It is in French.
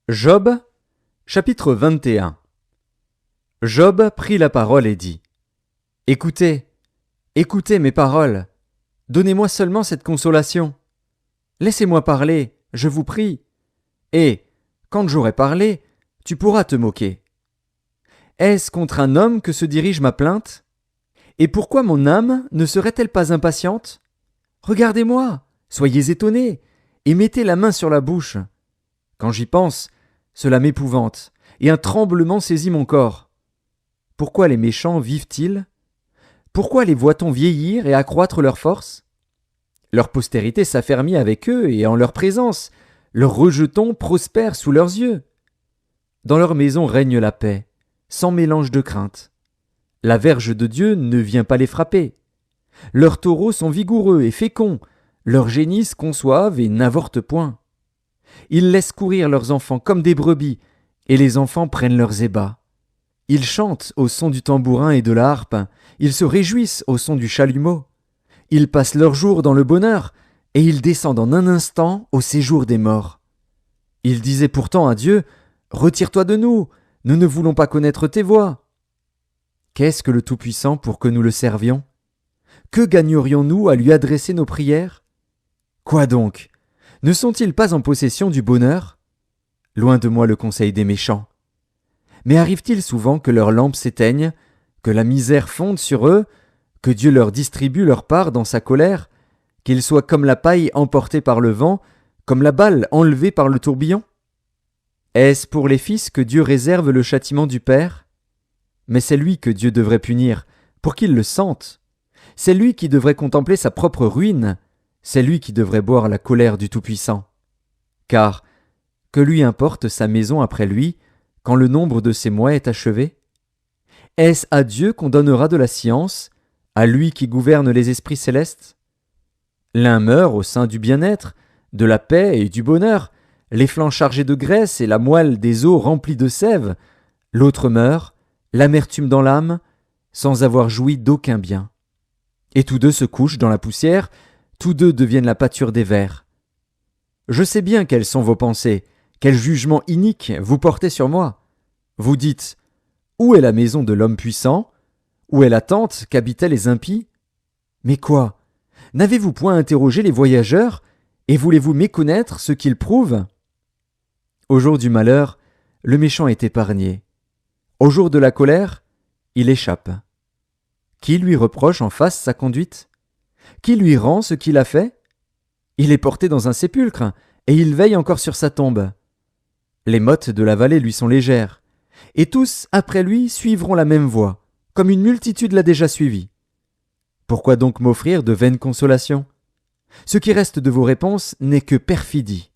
Job, chapitre 21. Job prit la parole et dit : Écoutez, écoutez mes paroles. Donnez-moi seulement cette consolation. Laissez-moi parler, je vous prie. Et, quand j'aurai parlé, tu pourras te moquer. Est-ce contre un homme que se dirige ma plainte ? Et pourquoi mon âme ne serait-elle pas impatiente ? Regardez-moi, soyez étonnés, et mettez la main sur la bouche. Quand j'y pense, cela m'épouvante, et un tremblement saisit mon corps. Pourquoi les méchants vivent-ils ? Pourquoi les voit-on vieillir et accroître leur force ? Leur postérité s'affermit avec eux, et en leur présence, leurs rejetons prospèrent sous leurs yeux. Dans leur maison règne la paix, sans mélange de crainte. La verge de Dieu ne vient pas les frapper. Leurs taureaux sont vigoureux et féconds, leurs génisses conçoivent et n'avortent point. Ils laissent courir leurs enfants comme des brebis, et les enfants prennent leurs ébats. Ils chantent au son du tambourin et de la harpe, ils se réjouissent au son du chalumeau. Ils passent leurs jours dans le bonheur, et ils descendent en un instant au séjour des morts. Ils disaient pourtant à Dieu : Retire-toi de nous, nous ne voulons pas connaître tes voies. Qu'est-ce que le Tout-Puissant pour que nous le servions ? Que gagnerions-nous à lui adresser nos prières ? Quoi donc ? Ne sont-ils pas en possession du bonheur ? Loin de moi le conseil des méchants. Mais arrive-t-il souvent que leurs lampes s'éteignent, que la misère fonde sur eux, que Dieu leur distribue leur part dans sa colère, qu'ils soient comme la paille emportée par le vent, comme la balle enlevée par le tourbillon ? Est-ce pour les fils que Dieu réserve le châtiment du Père ? Mais c'est lui que Dieu devrait punir, pour qu'il le sente. C'est lui qui devrait contempler sa propre ruine, c'est lui qui devrait boire la colère du Tout-Puissant. Car, que lui importe sa maison après lui, quand le nombre de ses mois est achevé ? Est-ce à Dieu qu'on donnera de la science, à lui qui gouverne les esprits célestes ? L'un meurt au sein du bien-être, de la paix et du bonheur, les flancs chargés de graisse et la moelle des os remplis de sève. L'autre meurt, l'amertume dans l'âme, sans avoir joui d'aucun bien. Et tous deux se couchent dans la poussière, tous deux deviennent la pâture des vers. Je sais bien quelles sont vos pensées, quel jugement inique vous portez sur moi. Vous dites : Où est la maison de l'homme puissant ? Où est la tente qu'habitaient les impies ? Mais quoi ? N'avez-vous point interrogé les voyageurs, et voulez-vous méconnaître ce qu'ils prouvent ? Au jour du malheur, le méchant est épargné. Au jour de la colère, il échappe. Qui lui reproche en face sa conduite ? Qui lui rend ce qu'il a fait ? Il est porté dans un sépulcre, et il veille encore sur sa tombe. Les mottes de la vallée lui sont légères, et tous, après lui, suivront la même voie, comme une multitude l'a déjà suivi. Pourquoi donc m'offrir de vaines consolations ? Ce qui reste de vos réponses n'est que perfidie.